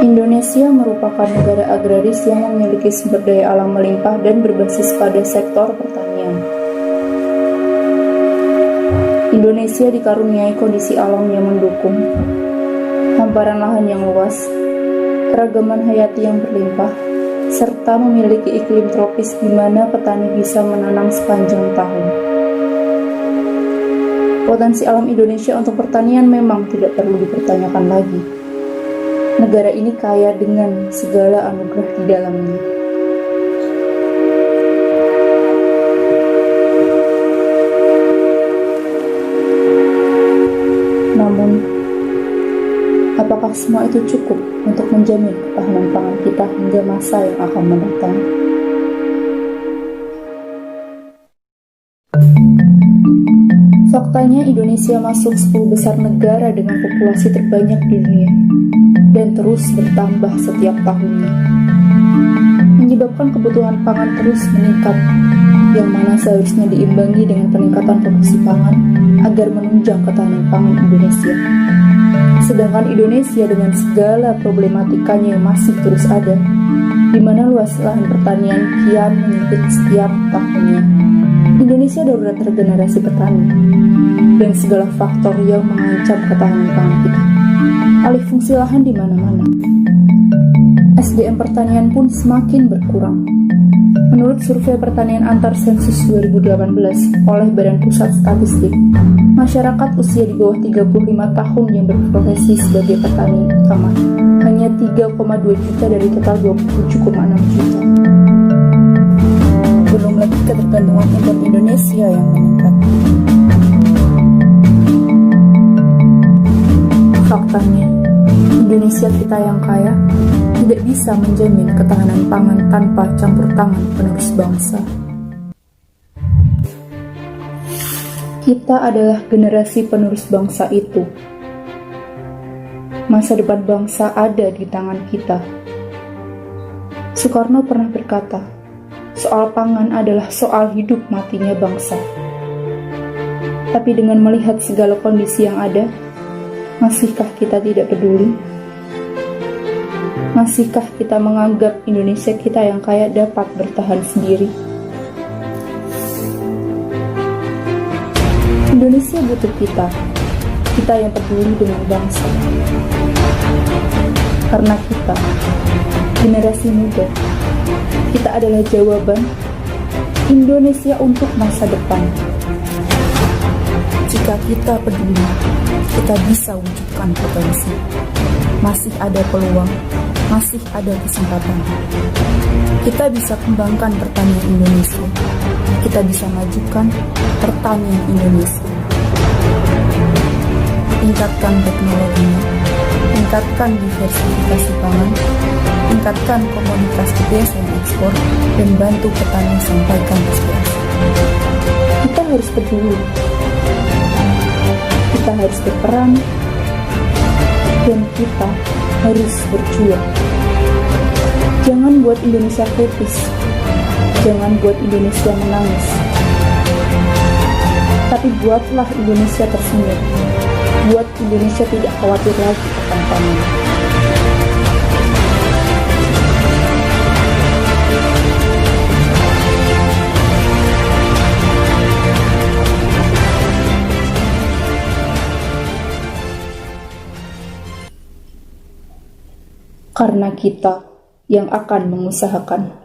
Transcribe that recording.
Indonesia merupakan negara agraris yang memiliki sumber daya alam melimpah dan berbasis pada sektor pertanian. Indonesia dikaruniai kondisi alam yang mendukung, hamparan lahan yang luas, keragaman hayati yang berlimpah, serta memiliki iklim tropis di mana petani bisa menanam sepanjang tahun. Potensi alam Indonesia untuk pertanian memang tidak perlu dipertanyakan lagi. Negara ini kaya dengan segala anugerah di dalamnya. Namun, apakah semua itu cukup untuk menjamin ketahanan pangan kita hingga masa yang akan mendatang? Faktanya Indonesia masuk 10 besar negara dengan populasi terbanyak di dunia dan terus bertambah setiap tahunnya, menyebabkan kebutuhan pangan terus meningkat, yang mana seharusnya diimbangi dengan peningkatan produksi pangan agar menunjang ketahanan pangan Indonesia. Sedangkan Indonesia dengan segala problematikanya yang masih terus ada, di mana luas lahan pertanian kian menyempit setiap tahunnya. Indonesia darurat regenerasi petani dan segala faktor yang mengancam ketahanan pangan kita. Alih fungsi lahan di mana-mana. SDM pertanian pun semakin berkurang. Menurut survei pertanian antar sensus 2018 oleh Badan Pusat Statistik, masyarakat usia di bawah 35 tahun yang berprofesi sebagai petani utama hanya 3,2 juta dari total 27,6 juta. Belum lagi ketergantungan impor Indonesia yang meningkat. Faktanya, Indonesia kita yang kaya tidak bisa menjamin ketahanan pangan tanpa campur tangan penerus bangsa. Kita adalah generasi penerus bangsa itu. Masa depan bangsa ada di tangan kita. Soekarno pernah berkata, soal pangan adalah soal hidup matinya bangsa. Tapi dengan melihat segala kondisi yang ada, masihkah kita tidak peduli? Masihkah kita menganggap Indonesia kita yang kaya dapat bertahan sendiri? Indonesia butuh kita yang peduli dengan bangsa. Karena kita, generasi muda, kita adalah jawaban Indonesia untuk masa depan. Jika kita peduli, kita bisa wujudkan potensi. Masih ada peluang, masih ada kesempatan. Kita bisa kembangkan pertanian Indonesia. Kita bisa majukan pertanian Indonesia. Tingkatkan teknologinya, tingkatkan diversifikasi pangan, tingkatkan komoditas desa dan ekspor, dan bantu petani sampaikan aspirasi. Kita harus peduli. Kita harus berperan, dan kita harus berjuang. Jangan buat Indonesia kritis, jangan buat Indonesia menangis, tapi buatlah Indonesia tersenyum, buat Indonesia tidak khawatir lagi akan pangan. Karena kita yang akan mengusahakan.